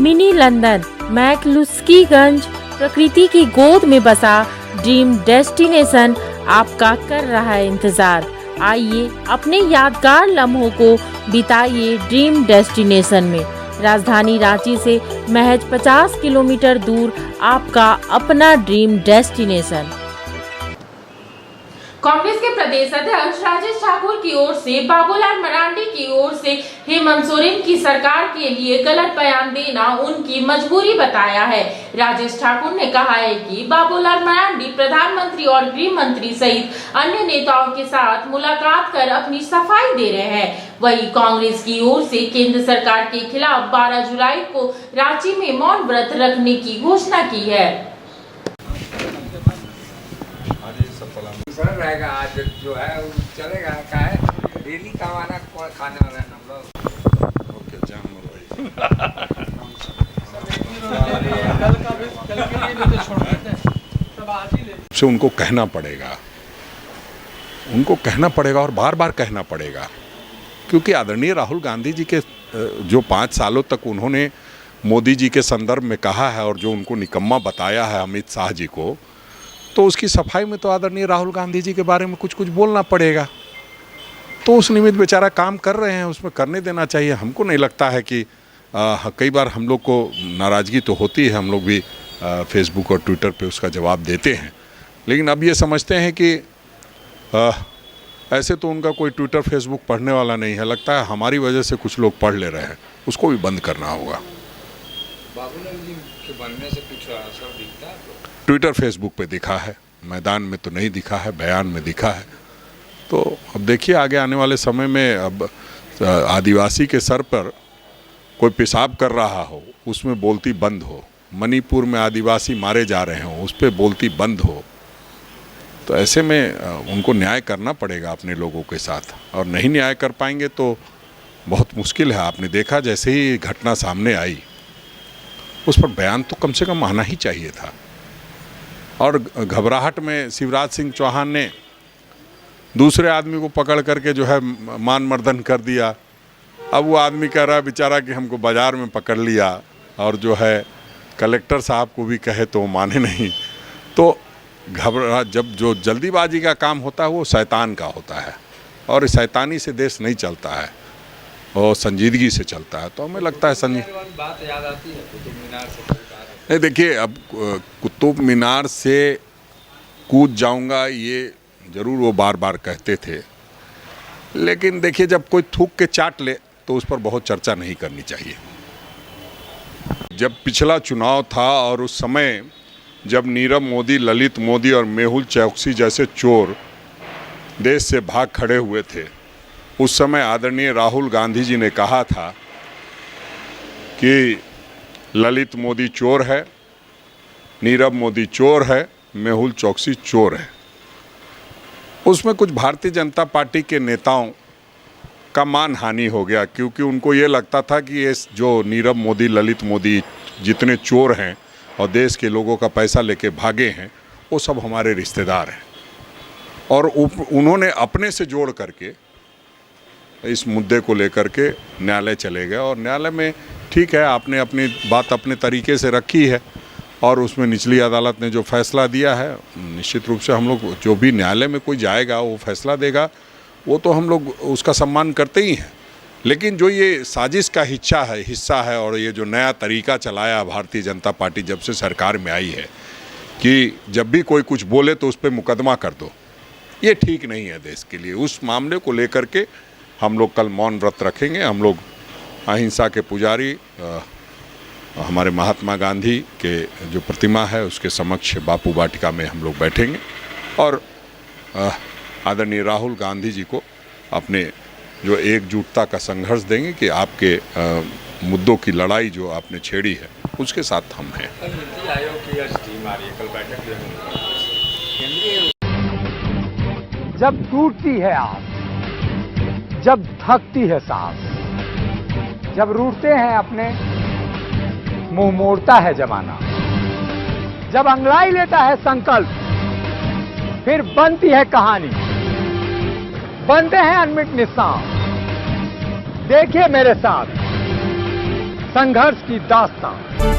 Mini London McCluskieganj प्रकृति की गोद में बसा ड्रीम डेस्टिनेशन आपका कर रहा है इंतजार। आइए अपने यादगार लम्हों को बिताइए ड्रीम डेस्टिनेशन में। राजधानी रांची से महज 50 किलोमीटर दूर आपका अपना ड्रीम डेस्टिनेशन। कांग्रेस के प्रदेश अध्यक्ष राजेश ठाकुर की ओर से बाबूलाल मरांडी की ओर से हेमंत सोरेन की सरकार के लिए गलत बयान देना उनकी मजबूरी बताया है। राजेश ठाकुर ने कहा है कि बाबूलाल मरांडी प्रधानमंत्री और गृह मंत्री सहित अन्य नेताओं के साथ मुलाकात कर अपनी सफाई दे रहे हैं। वहीं कांग्रेस की ओर से केंद्र सरकार के खिलाफ 12 जुलाई को रांची में मौन व्रत रखने की घोषणा की है। सर रहेगा आज जो है चलेगा क्या है डेली कमाना खाने वाला है हम लोग। ओके जाम से उनको कहना पड़ेगा और बार बार कहना पड़ेगा, क्योंकि आदरणीय राहुल गांधी जी के जो 5 सालों तक उन्होंने मोदी जी के संदर्भ में कहा है और जो उनको निकम्मा बताया है अमित शाह जी को, तो उसकी सफाई में तो आदरणीय राहुल गांधी जी के बारे में कुछ बोलना पड़ेगा। तो उस निमित्त बेचारा काम कर रहे हैं, उसमें करने देना चाहिए। हमको नहीं लगता है कि कई बार हम लोग को नाराज़गी तो होती है, हम लोग भी फेसबुक और ट्विटर पे उसका जवाब देते हैं, लेकिन अब ये समझते हैं कि ऐसे तो उनका कोई ट्विटर फेसबुक पढ़ने वाला नहीं है। लगता है हमारी वजह से कुछ लोग पढ़ ले रहे हैं, उसको भी बंद करना होगा। बाबूलाल जी के बनने से कुछ असर दिखता है? ट्विटर फेसबुक पे दिखा है, मैदान में तो नहीं दिखा है, बयान में दिखा है। तो अब देखिए आगे आने वाले समय में अब आदिवासी के सर पर कोई पेशाब कर रहा हो, उसमें बोलती बंद हो, मणिपुर में आदिवासी मारे जा रहे हों, उस पर बोलती बंद हो, तो ऐसे में उनको न्याय करना पड़ेगा अपने लोगों के साथ। और नहीं न्याय कर पाएंगे तो बहुत मुश्किल है। आपने देखा जैसे ही घटना सामने आई उस पर बयान तो कम से कम आना ही चाहिए था। और घबराहट में शिवराज सिंह चौहान ने दूसरे आदमी को पकड़ करके जो है मान मर्दन कर दिया। अब वो आदमी कह रहा है बेचारा कि हमको बाज़ार में पकड़ लिया, और जो है कलेक्टर साहब को भी कहे तो माने नहीं। तो जब जो जल्दीबाजी का काम होता है वो शैतान का होता है, और शैतानी से देश नहीं चलता है और संजीदगी से चलता है। तो हमें लगता है बात याद आती है कुतुब मीनार से। नहीं देखिए, अब कुतुब मीनार से कूद जाऊंगा ये ज़रूर वो बार बार कहते थे, लेकिन देखिए जब कोई थूक के चाट ले तो उस पर बहुत चर्चा नहीं करनी चाहिए। जब पिछला चुनाव था और उस समय जब नीरव मोदी, ललित मोदी और मेहुल चौकसी जैसे चोर देश से भाग खड़े हुए थे, उस समय आदरणीय राहुल गांधी जी ने कहा था कि ललित मोदी चोर है, नीरव मोदी चोर है, मेहुल चौकसी चोर है। उसमें कुछ भारतीय जनता पार्टी के नेताओं का मान हानि हो गया, क्योंकि उनको ये लगता था कि ये जो नीरव मोदी, ललित मोदी जितने चोर हैं और देश के लोगों का पैसा लेके भागे हैं, वो सब हमारे रिश्तेदार हैं। और उन्होंने अपने से जोड़ करके इस मुद्दे को लेकर के न्यायालय चले गए, और न्यायालय में ठीक है, आपने अपनी बात अपने तरीके से रखी है, और उसमें निचली अदालत ने जो फैसला दिया है, निश्चित रूप से हम लोग जो भी न्यायालय में कोई जाएगा वो फैसला देगा, वो तो हम लोग उसका सम्मान करते ही हैं। लेकिन जो ये साजिश का हिस्सा है और ये जो नया तरीका चलाया भारतीय जनता पार्टी जब से सरकार में आई है कि जब भी कोई कुछ बोले तो उस पर मुकदमा कर दो, ये ठीक नहीं है देश के लिए। उस मामले को लेकर के हम लोग कल मौन व्रत रखेंगे। हम लोग अहिंसा के पुजारी हमारे महात्मा गांधी के जो प्रतिमा है उसके समक्ष बापू वाटिका में हम लोग बैठेंगे और आदरणीय राहुल गांधी जी को अपने जो एकजुटता का संघर्ष देंगे कि आपके मुद्दों की लड़ाई जो आपने छेड़ी है उसके साथ हम हैं। नीति आयोग की टीम आ रही है, कल बैठक केंद्रीय। जब टूटती है आस, जब थकती है सांस, जब रूठते हैं अपने, मुंह मोड़ता है जमाना, जब अंगड़ाई लेता है संकल्प, फिर बनती है कहानी, बनते हैं अनमिट निशान। देखिए मेरे साथ संघर्ष की दास्तां।